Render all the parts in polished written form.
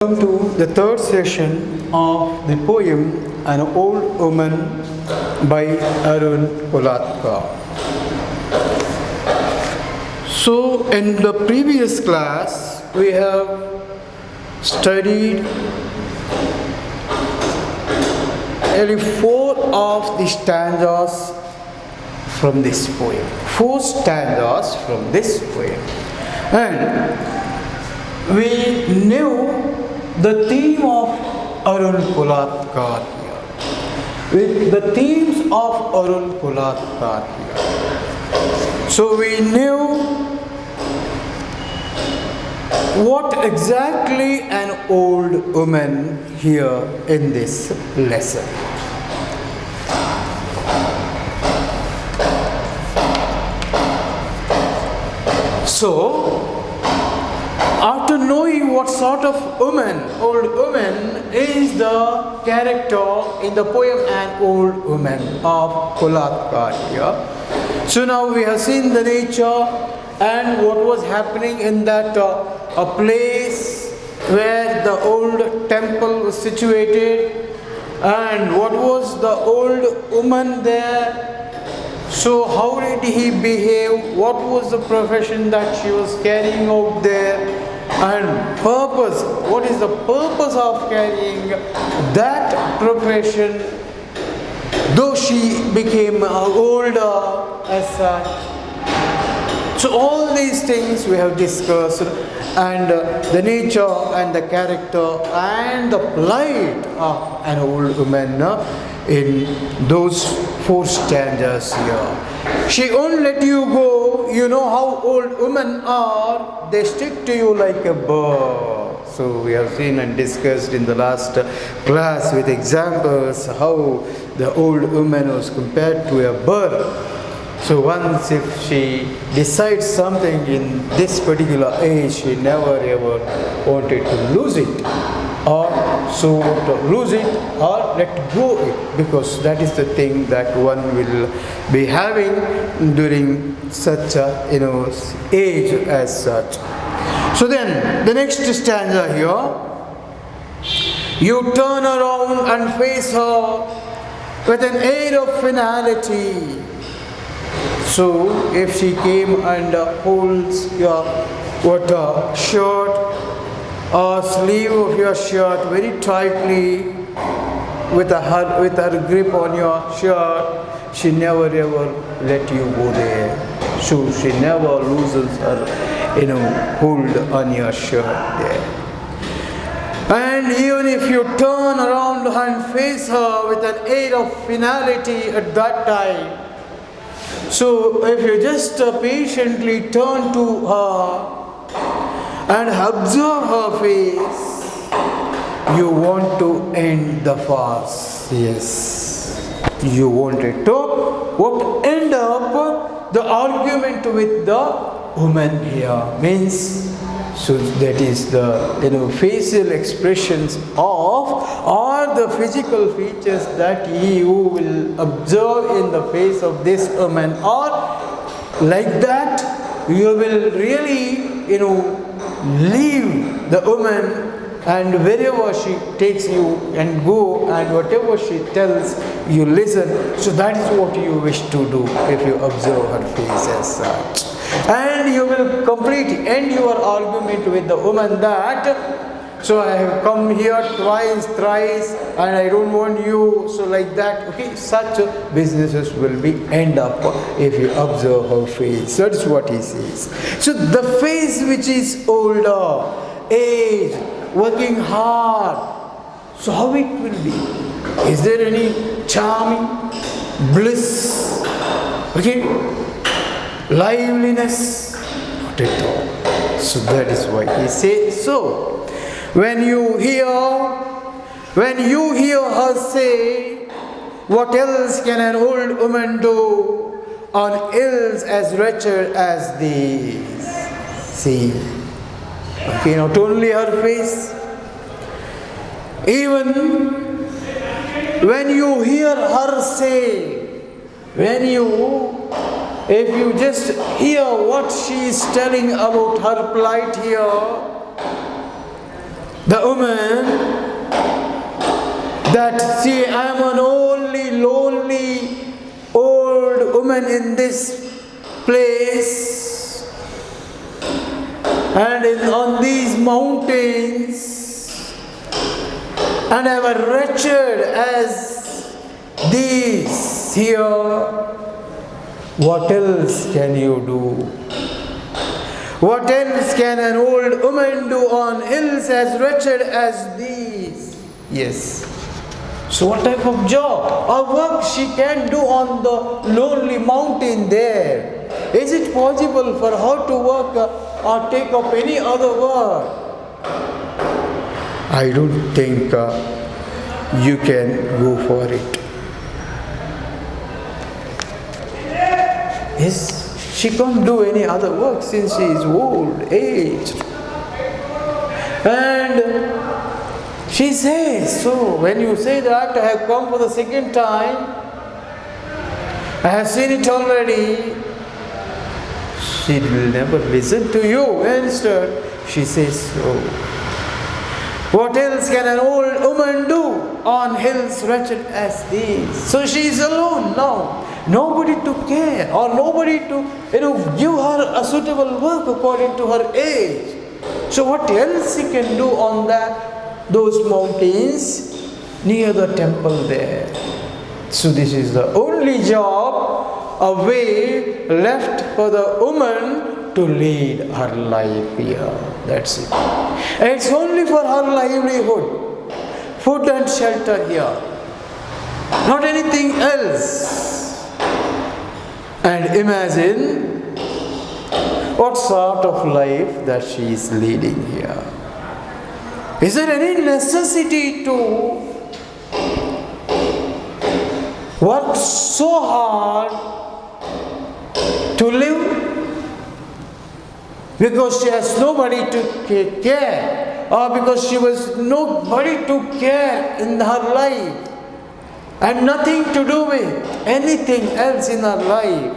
Welcome to the third session of the poem An Old Woman by Arun Kolatka. So in the previous class we have studied nearly 4 of the stanzas from this poem. 4 stanzas from this poem. And we knew the theme of Arun Kolatka here. With the themes of Arun Kolatka here. So we knew what exactly an old woman here in this lesson. So, after knowing what sort of woman, old woman, is the character in the poem An Old Woman of Kolatka here. So now we have seen the nature and what was happening in that a place where the old temple was situated, and what was the old woman there. So how did he behave? What was the profession that she was carrying out there? And purpose, what is the purpose of carrying that profession, though she became older as such. So all these things we have discussed, and the nature and the character and the plight of an old woman in those 4 stanzas here. She won't let you go. You know how old women are. They stick to you like a bird. So we have seen and discussed in the last class with examples how the old woman was compared to a bird. So once if she decides something in this particular age, she never ever wanted to lose it, or so to lose it or let go it, because that is the thing that one will be having during such a age as such. So then the next stanza here, you turn around and face her with an air of finality. So if she came and holds your shirt or sleeve of your shirt very tightly with her grip on your shirt, she never ever let you go there. So she never loses her hold on your shirt there. And even if you turn around and face her with an air of finality at that time, so if you just patiently turn to her and observe her face, you want to end the farce. Yes. You wanted to end up the argument with the woman here. Means, so that is the facial expressions of or the physical features that you will observe in the face of this woman, or like that you will really leave the woman, and wherever she takes you and go, and whatever she tells you listen. So that is what you wish to do if you observe her face as such. And you will end your argument with the woman that, so I have come here twice, thrice, and I don't want you, so like that. Okay, such businesses will be end up if you observe her face. That's what he says. So the face which is older, age, working hard, so how it will be? Is there any charming, bliss, liveliness? Not at all. So that is why he says so. When you hear her say, what else can an old woman do on ills as wretched as these? See, not only her face, even when you hear her say, if you just hear what she is telling about her plight here, The woman that, see, I am an only lonely old woman in this place, and on these mountains, and I am as wretched as these here. What else can you do? What else can an old woman do on hills as wretched as these? Yes. So what type of job or work she can do on the lonely mountain there? Is it possible for her to work or take up any other work? I don't think you can go for it. Yes, she can't do any other work since she is old, aged. And she says, so when you say that I have come for the second time, I have seen it already, she will never listen to you. Instead, she says, so what else can an old woman do on hills wretched as these? So she is alone now. Nobody to care or nobody to give her a suitable work according to her age. So what else she can do on those mountains near the temple there? So this is the only job, a way left for the woman to lead her life here. That's it. And it's only for her livelihood, food and shelter here, not anything else. And imagine what sort of life that she is leading here. Is there any necessity to work so hard to live? Because she has nobody to take care, or because she was nobody to care in her life, and nothing to do with anything else in her life,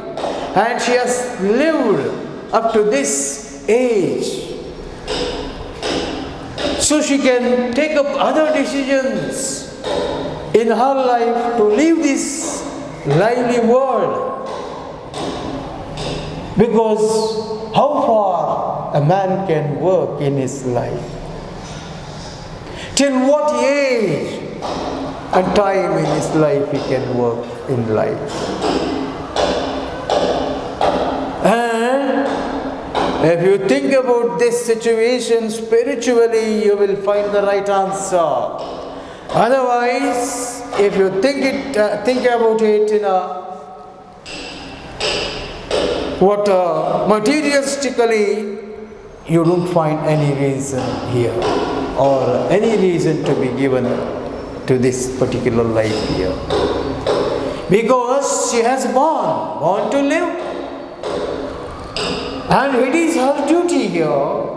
and she has lived up to this age, so she can take up other decisions in her life to leave this lively world. Because how far a man can work in his life? Till what age and time in his life he can work in life? And if you think about this situation spiritually, you will find the right answer. Otherwise, if you think about it in materialistically, you don't find any reason here or any reason to be given to this particular life here. Because she has born to live. And it is her duty here,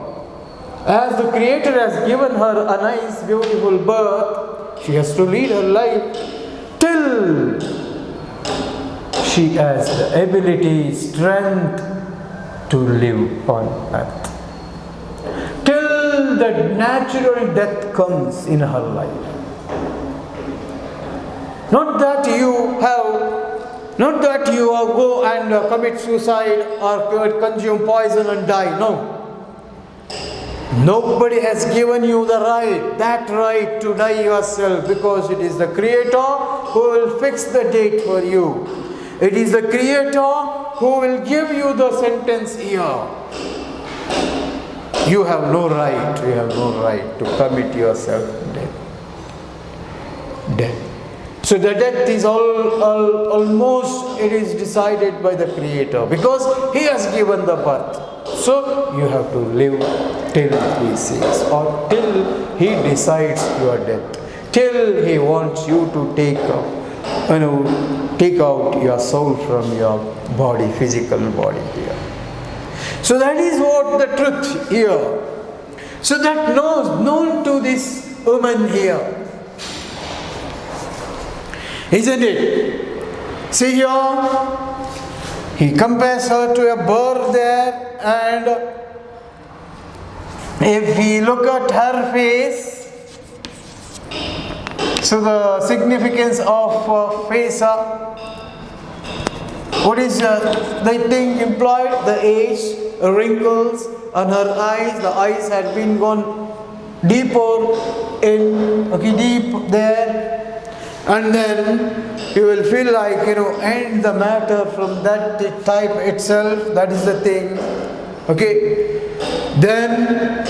as the Creator has given her a nice, beautiful birth, she has to lead her life till she has the ability, strength to live on earth. Till the natural death comes in her life. Not that you go and commit suicide or consume poison and die. No. Nobody has given you that right to die yourself, because it is the Creator who will fix the date for you. It is the Creator who will give you the sentence here. You have no right to commit yourself death. So the death is almost, it is decided by the Creator, because He has given the birth. So you have to live till He says, or till He decides your death, till He wants you to take out your soul from your body, physical body here. So that is what the truth here. So that known to this woman here. Isn't it? See here, he compares her to a bird there, and If we look at her face, so the significance of face, what is the thing employed? The age, wrinkles on her eyes. The eyes had been gone deeper in, deep there. And then you will feel like, end the matter from that type itself. That is the thing. Okay. Then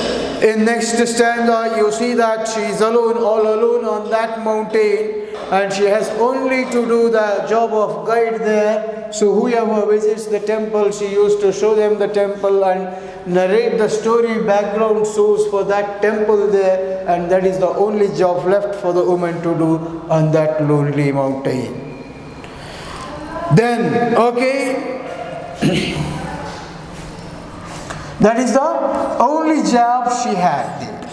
in next stanza you see that she is alone, all alone on that mountain, and she has only to do the job of guide there. So whoever visits the temple, she used to show them the temple and narrate the story, background source for that temple there, and that is the only job left for the woman to do on that lonely mountain. Then, that is the only job she had there,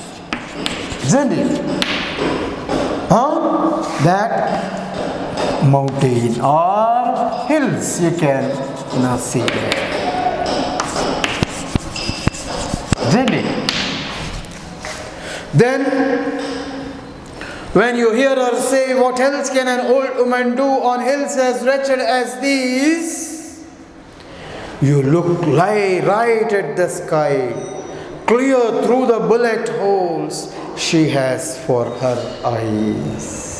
isn't it? That mountain or hills you can see there, isn't it? Then when you hear her say, what else can an old woman do on hills as wretched as these? You look right at the sky, clear through the bullet holes she has for her eyes.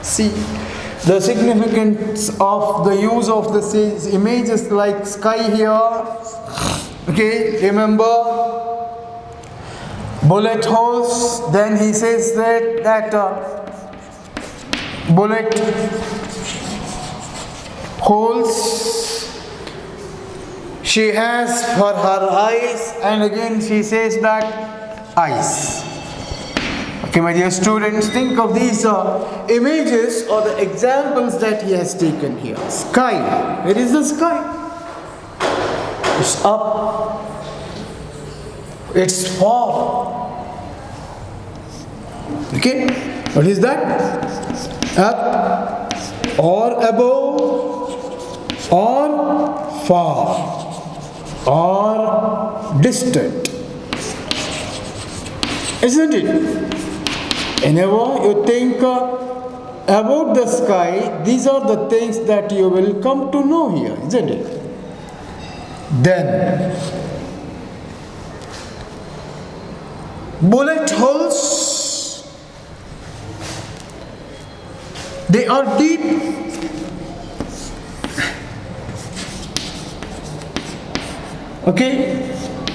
See the significance of the use of the images like sky here. Remember bullet holes. Then he says that bullet holes she has for her eyes, and again she says that eyes. My dear students, think of these images or the examples that he has taken here. Sky. Where is the sky? It's up. It's far. What is that? Up or above or far or distant, isn't it? Whenever you think about the sky, these are the things that you will come to know here, isn't it? Then bullet holes, they are deep.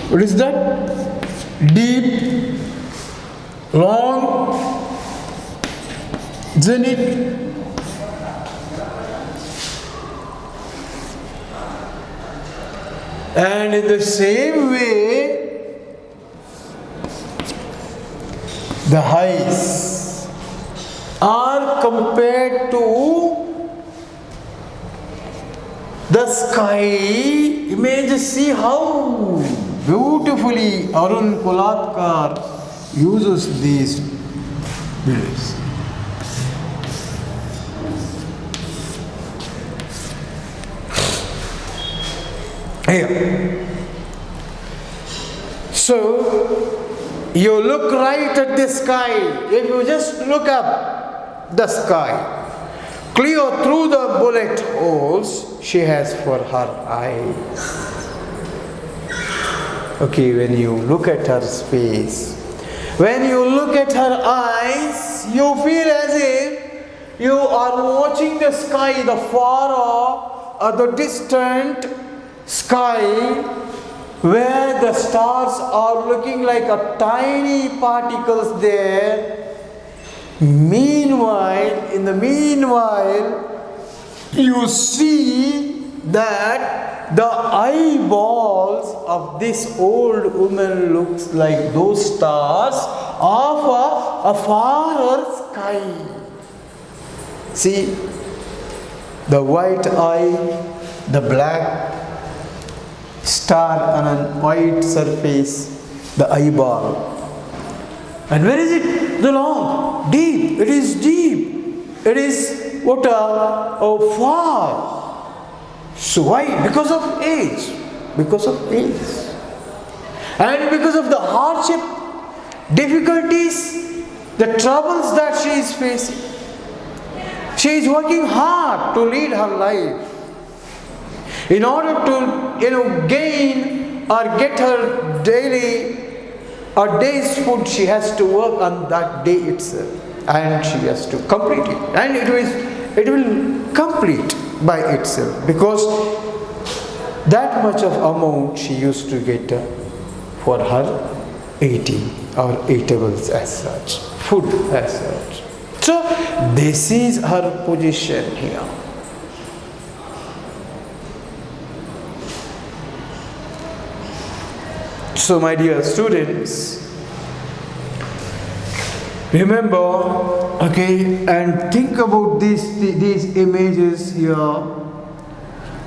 What is that? Deep, long, isn't it? And in the same way, the heights are compared to the sky images. See how beautifully Arun Kolatkar uses these beliefs. Here. So, you look right at the sky. If you just look up the sky, clear through the bullet holes she has for her eyes. When you look at her face, when you look at her eyes, you feel as if you are watching the sky, the far off or the distant sky, where the stars are looking like a tiny particles there. Meanwhile, in the meanwhile, you see that the eyeballs of this old woman looks like those stars of a farer sky. See, the white eye, the black star on a white surface, the eyeball. And where is it? The long, deep. It is deep. It is far. So why? Because of age. Because of age. And because of the hardship, difficulties, the troubles that she is facing, she is working hard to lead her life. In order to gain or get her daily or day's food, she has to work on that day itself, and she has to complete it. And it will complete by itself, because that much of amount she used to get for her eating or eatables as such, food as such. So this is her position here. So my dear students, remember, okay, and think about these images here,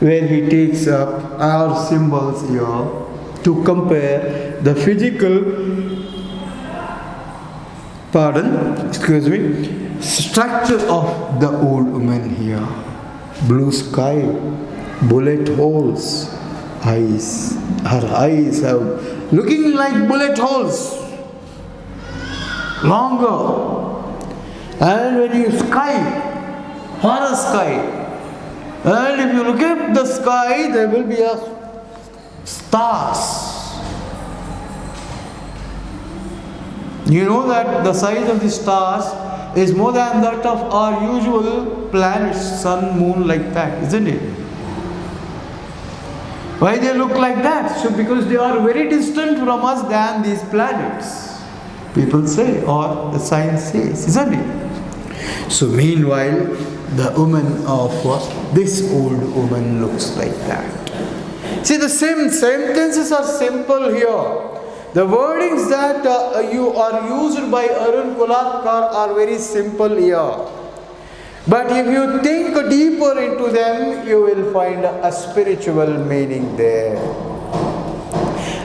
where he takes up our symbols here to compare the physical, structure of the old woman here. Blue sky, bullet holes, eyes. Her eyes have looking like bullet holes, longer. And when you sky, horror sky, and if you look at the sky, there will be stars. You know that the size of the stars is more than that of our usual planets, sun, moon, like that, isn't it? Why they look like that? So because they are very distant from us than these planets, people say, or the science says, isn't it? So meanwhile, the woman of this old woman looks like that. See, the same sentences are simple here. The wordings that you are used by Arun Kolatkar are very simple here. But if you think deeper into them, you will find a spiritual meaning there.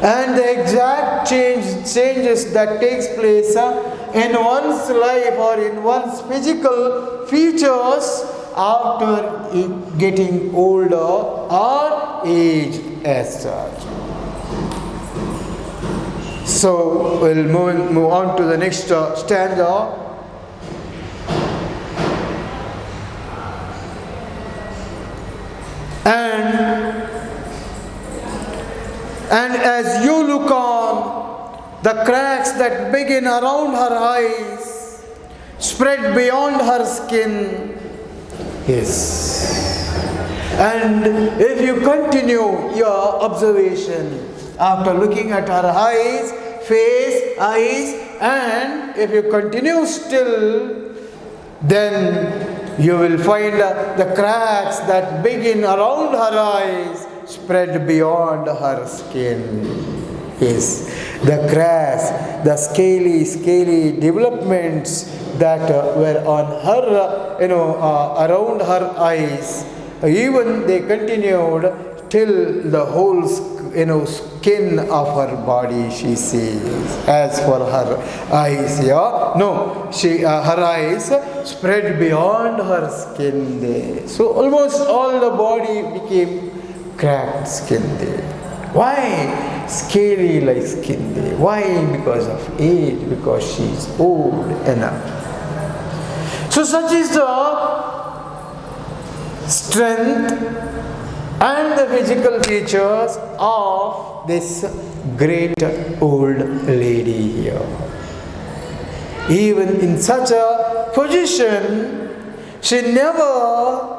And the exact changes that takes place in one's life or in one's physical features after getting older or aged as such. So we'll move on to the next stanza. And as you look on, the cracks that begin around her eyes spread beyond her skin. Yes. And if you continue your observation after looking at her eyes, face, eyes, and if you continue still, then you will find the cracks that begin around her eyes spread beyond her skin. Yes, the cracks, the scaly developments that were on her, around her eyes, even they continued till the whole, skin of her body she sees. As for her eyes, her eyes spread beyond her skin there. So almost all the body became cracked skin there. Why scaly like skin there? Why? Because of age, because she is old enough. So such is the strength and the physical features of this great old lady here. Even in such a position, she never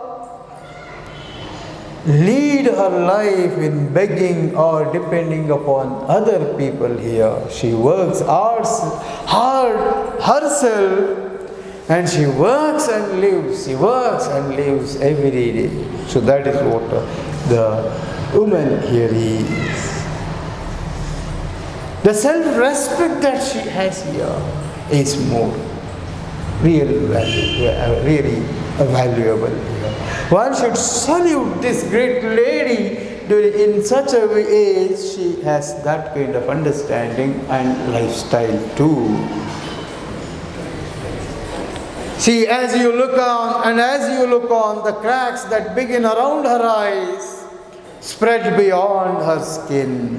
lead her life in begging or depending upon other people here. She works hard herself, and she works and lives. She works and lives every day. So that is what the woman here is. The self-respect that she has here is more really valuable here. One should salute this great lady in such a way she has that kind of understanding and lifestyle too. See, as you look on, the cracks that begin around her eyes spread beyond her skin.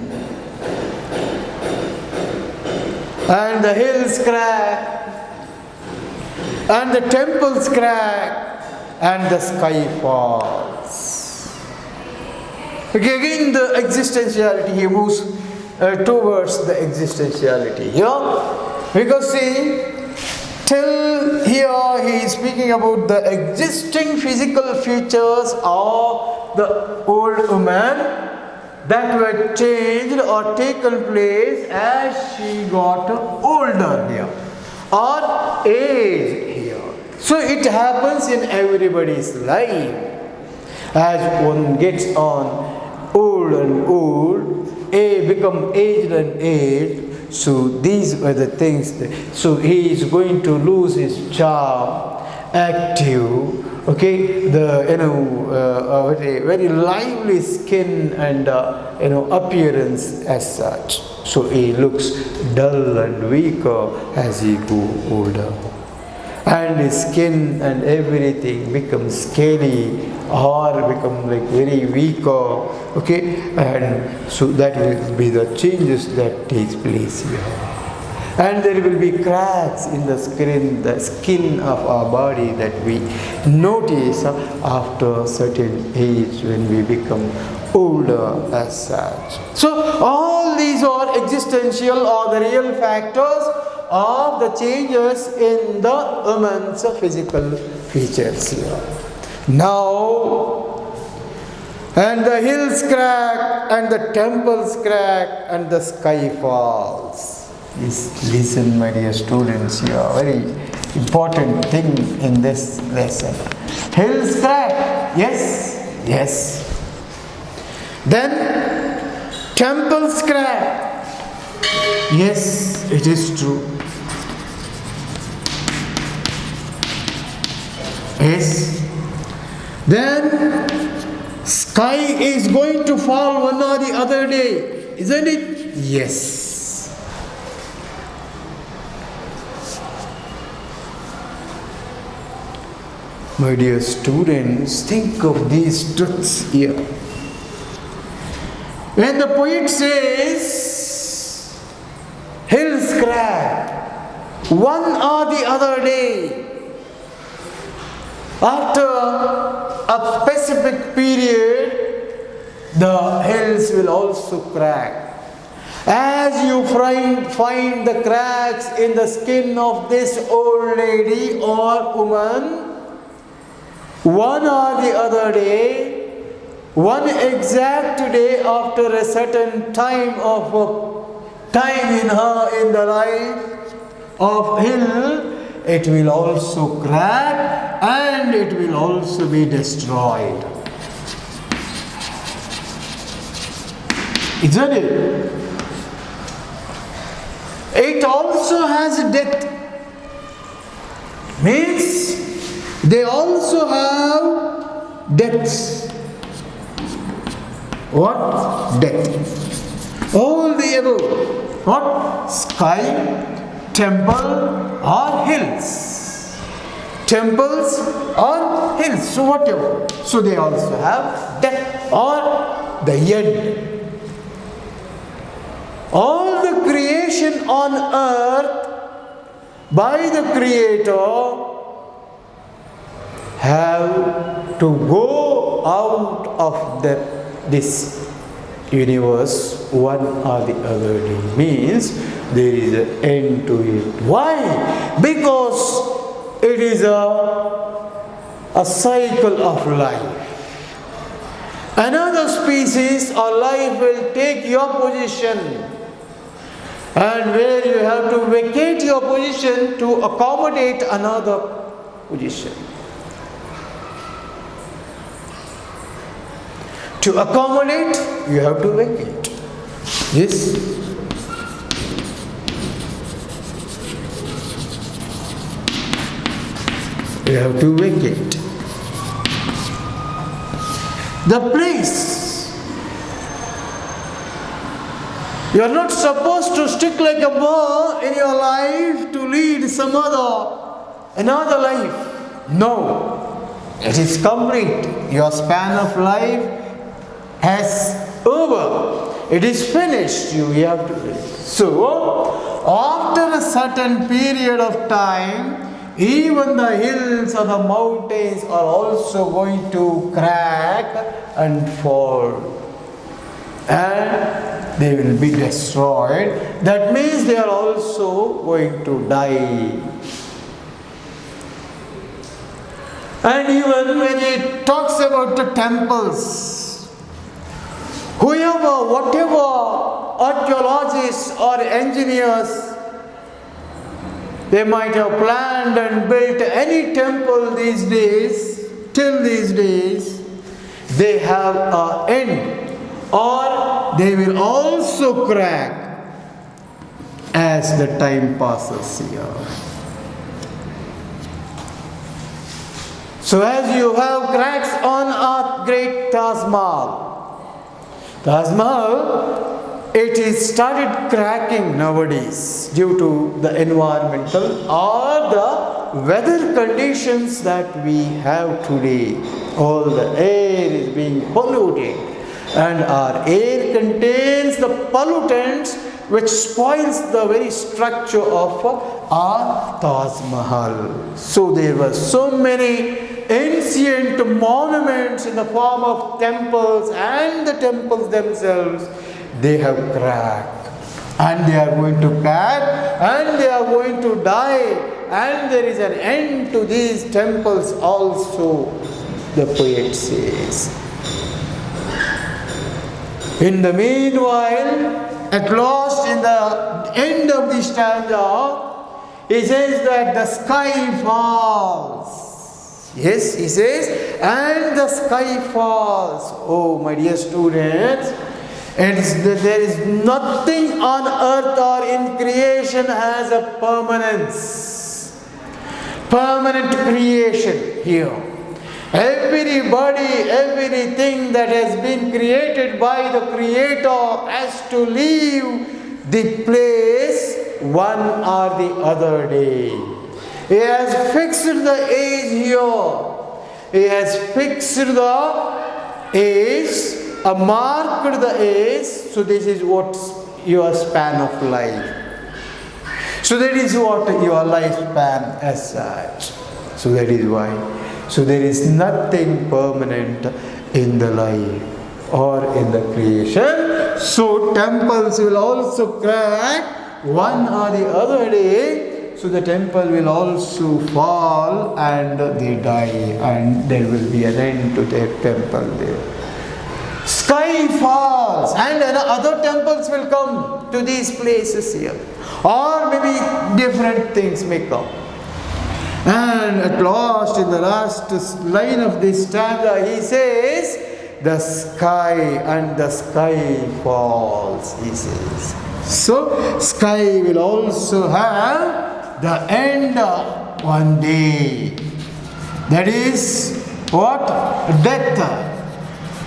and the hills crack, and the temples crack, and the sky falls. Okay, again the existentiality, he moves towards the existentiality here. Because see, till here he is speaking about the existing physical features of the old woman that were changed or taken place as she got older here or aged here. So it happens in everybody's life. As one gets on old and old, become aged and aged, so these are the things so he is going to lose his charm, active, okay, the very lively skin and appearance as such. So he looks dull and weaker as he goes older, and his skin and everything becomes scaly or become like very weaker, okay, and so that will be the changes that takes place here. And there will be cracks in the skin of our body that we notice after a certain age when we become older as such. So all these are existential or the real factors of the changes in the woman's physical features here. Now, and the hills crack, and the temples crack, and the sky falls. Listen, my dear students, here, very important thing in this lesson. Hills crack, yes, yes. Then temples crack, yes, it is true. Yes. Then sky is going to fall one or the other day, isn't it? Yes. My dear students, think of these truths here. When the poet says, hills crack, one or the other day, after a specific period, the hills will also crack. As you find the cracks in the skin of this old lady or woman, one or the other day, one exact day after a certain time in the life of hill, it will also crack and it will also be destroyed. Isn't it? It also has death. Means they also have deaths. What? Death. All the above. What? Sky, temple or hills. Temples or hills. So whatever. So they also have death or the end. All the creation on earth by the Creator have to go out of this universe one or the other day. Means there is an end to it. Why? Because it is a cycle of life. Another species or life will take your position, and where you have to vacate your position to accommodate another position. To accommodate, you have to vacate. Yes? You have to vacate. The place. You are not supposed to stick like a bow in your life to lead another life. No. It is complete. Your span of life has over. It is finished. You have to. So, after a certain period of time, even the hills or the mountains are also going to crack and fall. And they will be destroyed. That means they are also going to die. And even when it talks about the temples, whatever archaeologists or engineers, they might have planned and built any temple these days, till these days, they have an end, or they will also crack as the time passes here. So as you have cracks on a great Taj Mahal, it is started cracking nowadays due to the environmental or the weather conditions that we have today. All the air is being polluted, and our air contains the pollutants which spoils the very structure of our Taj Mahal. So there were so many ancient monuments in the form of temples, and the temples themselves, they have cracked, and they are going to crack, and they are going to die, and there is an end to these temples also, the poet says. In the meanwhile, at last, in the end of the stanza, he says that the sky falls. Yes, he says, and the sky falls. Oh, my dear students, there is nothing on earth or in creation has a permanent creation here. Everybody, everything that has been created by the Creator has to leave the place one or the other day. He has fixed the age here. He has fixed the age, marked the age. So this is what your span of life. So that is what your lifespan as such. So that is why. So there is nothing permanent in the life or in the creation. So temples will also crack one or the other day. So the temple will also fall and they die, and there will be an end to their temple there. Sky falls and other temples will come to these places here, or maybe different things may come. And at last, in the last line of this stanza, he says, the sky and the sky falls, he says. So, sky will also have the end one day. That is what? Death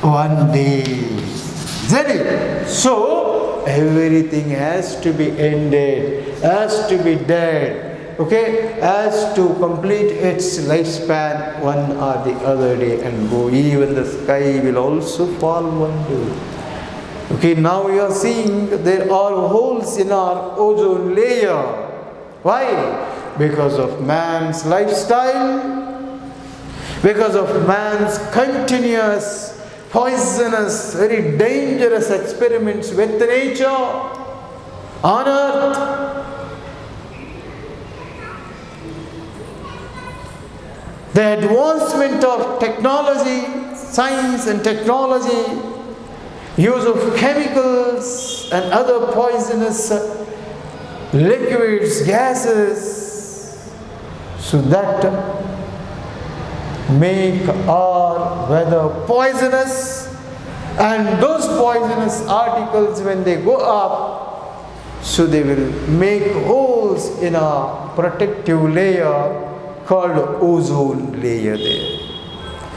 one day. Isn't it? So, everything has to be ended, has to be dead. Okay, as to complete its lifespan one or the other day and go. Even the sky will also fall one day. Okay, now we are seeing there are holes in our ozone layer. Why? Because of man's lifestyle, because of man's continuous, poisonous, very dangerous experiments with nature on earth. The advancement of technology, science and technology, use of chemicals and other poisonous liquids, gases, so that make our weather poisonous, and those poisonous articles, when they go up, so they will make holes in a protective layer called ozone layer there.